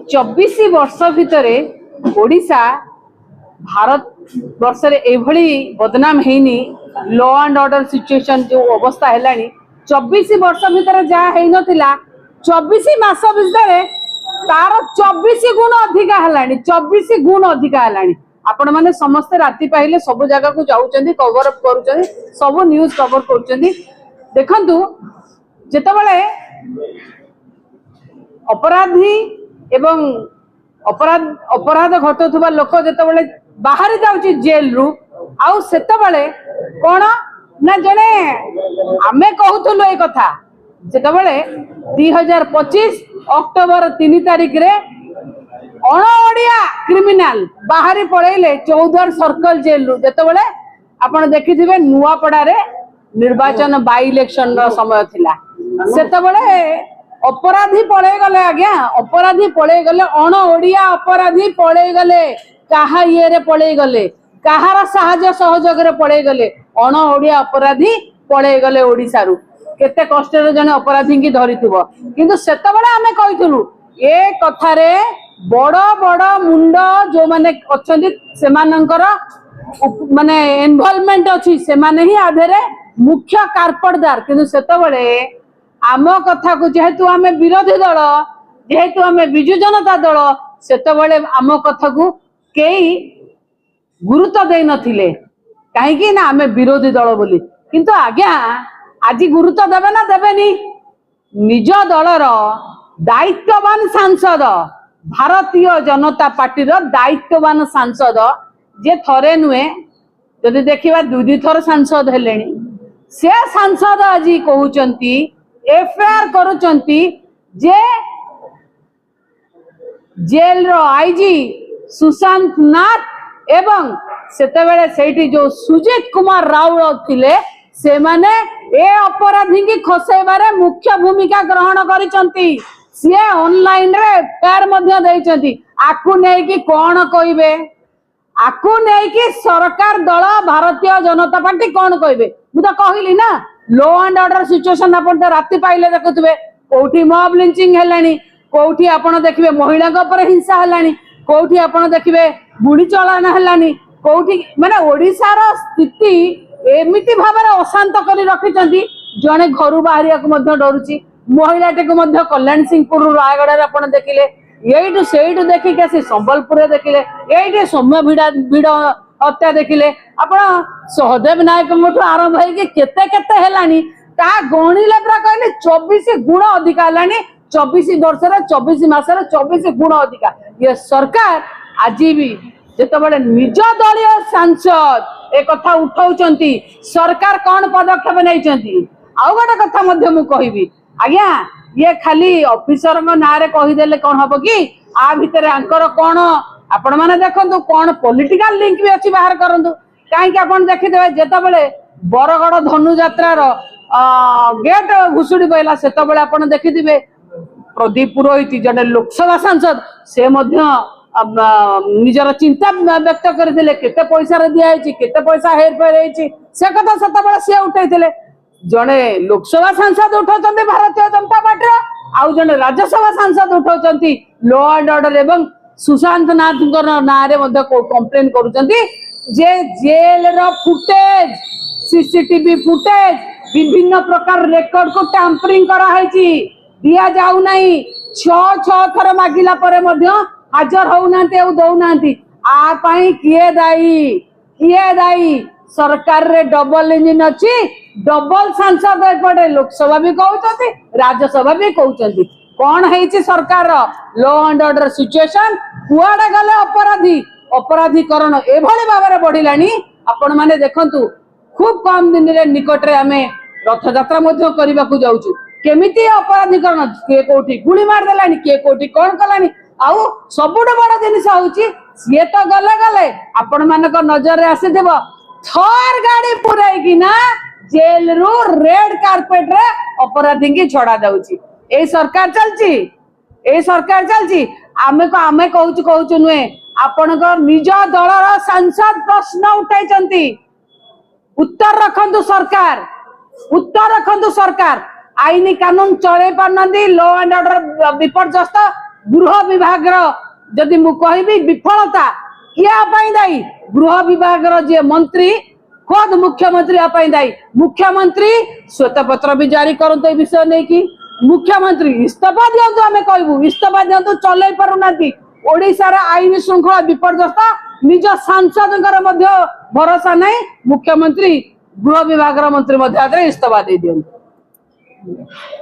24 वर्ष भितर ओडिशा भारत वर्ष एभली बदनाम हैनी लॉ एंड ऑर्डर सिचुएशन जो अवस्था है 24 वर्ष भितर जहाँ है नथिला 24 मास भितर तार 24 गुण अधिका है 24 गुण अधिका है। आपण माने समस्ते राति पाइले सब जगह को जाउचंदी कवर अप करूचंदी सब न्यूज कवर करूचंदी। देखंतु जेतबेले अपराधी एवं अपराध घटुवा लोक जेतबेले बाहरी जाउची जेल रु आउ सेतबेले कोन ना जने आमे कहूतलो ए कथा जेतबेले 2025 अक्टोबर 3 तारिख रे अणओडिया क्रिमिनाल बाहरी पळैले 14 सर्कल जेल रु जेतबेले आपण देखिथिबे नुआपड़ा रे निर्वाचन बाई इलेक्शन रो समय थिला सेतबेले अपराधी पळै गले आज्ञा अपराधी पळै गले अणओडिया अपराधी पळै गले काहा ये रे पळै गले काहार साहाय्य सहयोग रे पळै गले अणओडिया अपराधी पळै गले ओडिसा रु केते कष्ट रे जने अपराधी की धरिथिबो किंतु सेतबेले आमे कहितलु ए कथा रे बड़ बड़ मुंड जो माने अछंती सेमानंकर माने इन्वॉल्वमेंट अछि से माने ही आधेरे मुख्य कारपटदार किंतु सेतबेले आम कथा को जेहेतु आमे विरोधी दल जेहेतु आमे बिजु जनता दल सेतबेले आम कथा को केई गुरुत्व दे नथिले काहेकि ना आमे विरोधी दल बोली किंतु आज्ञा आज गुरुत्व देबे ना देबेनी निज दलर दायित्ववान सांसद भारतीय जनता पार्टी दायित्ववान सांसद जे थरे नुहे जदि देखिबा दुई थर सांसद हेलेनी से सांसद आज कहउचंती एफआईआर करूचंती जे जेल रो आईजी सुशांत नाथ एवं सेतेबेले सेठी जो सुजीत कुमार राव थिले से माने ए अपराधी की खसेबारे मुख्य भूमिका ग्रहण करिसंती सी ऑनलाइन रे एफआईआर मध्य देइचंती आकु नै कि कोन कहिबे आकु नै कि सरकार दल भारतीय जनता पार्टी कोन कहिबे मु तो कहली ना लॉ एंड ऑर्डर सिचुएशन अपन तो राति पाइले देखुतबे कोठी मॉब लिंचिंग हेलानी कोठी आपण देखिबे महिला के ऊपर हिंसा हेलानी कोठी आपण देखिबे बुढ़ी चलाना हेलानी कोठी माने ओडिसा रो स्थिति एमिति भाबरे अशांत करी रखिचंती जने घरु बाहरिया को मध्य डरुची महिलाटे को मध्य कल्याण सिंहपुर रायगढ़ रे आपण देखिले एइटु सेइटु देखि के से संबलपुर रे देखिले एइटे सौम्य भिड़ हत्या देखिले आपण सहदेव नायक मोठु आरंभ है कि केते केते हेलानी ता गणिले पूरा कहले 24 गुण अधिका हेलानी 24 वर्ष रे 24 मास रे 24 गुण अधिका ये सरकार आज भी जेतबेले निज दलीय सांसद एक कथा उठाउचंती सरकार कौन पदक्षेप नैचंती आउ गोटे कथा मध्य मु कहिबी आज्ञा ये खाली ऑफिसर ना रे कहिदेले कौन हबो कि आ भितर आंकर कौन आपण माने देखंतु कौन पॉलिटिकल लिंक भी अछि बाहर करंतु काहे कि आपण देखिदेबे जेतबेले बरगड़ धनु यात्रा रो गेट घुसुडी पइला सेतबेले आपण देखिदिबे प्रदीप पुरोहित जने लोकसभा सांसद से मध्य निजर चिंता व्यक्त करथिले केते पैसा रे दिया हैछि केते पैसा हेर फेर हैछि से कथा सेतबेले से उठैथिले जने लोकसभा सांसद उठाउचंती भारतीय जनता पार्टी आउ जने राज्यसभा सांसद उठाउचंती लॉ एंड ऑर्डर एवं सुशांत नाथ ना रे मध्य कंप्लेन करूचंती जे जेल रो फुटेज सीसीटीवी फुटेज विभिन्न प्रकार रेकॉर्ड को टैंपरिंग करा हैछि दिया जाउ नाही 6 थर मागिला परे मध्य हाजर होउनांती औ दउनांती आ पाई किए दाई सरकार रे डबल इंजन अछि डबल सांसद एपटे लोकसभा भी कहउचंती राज्यसभा भी कहउचंती कोन हेछि सरकार लॉ एंड ऑर्डर सिचुएशन कुआडे गले अपराधीकरण एभली भाबरे बढ़िलानी आपण माने देखंतु खूब कम दिन रे निकट रे हमें रथ यात्रा मध्य करबा को जाउछु केमिति अपराधीकरण के कोठी गुली मार देलानी के कोठी कोन कलानी आउ सबुठ बड़ जिनिस होउची ये तो गले आपण मानक नजर रे आसीदेबो थर गाड़ी पुराई कि ना जेल रु रेड कार्पेट रे अपराधी की छड़ा जाउची ए सरकार चलची आमे कहूचु नुहे आपण निज दलर सांसद प्रश्न उठाई उत्तर रखंतु सरकार आईनी कानून चले पारनंदी लॉ एंड ऑर्डर विपर्यस्त गृह विभाग जदि मु कहबी विफलता क्या दायी गृह विभाग जे मंत्री खुद मुख्यमंत्री दायी मुख्यमंत्री श्वेत पत्र भी जारी करते विषय नहीं कि मुख्यमंत्री इस्तीफा दिंतु आम कहबू इस्तीफा दिंतु चल पारना ओडिशार आईन श्रृंखला विपर्यस्त निज सांसद भरोसा नहीं मुख्यमंत्री गृह विभाग मंत्री इस्तीफा दे दियंतु।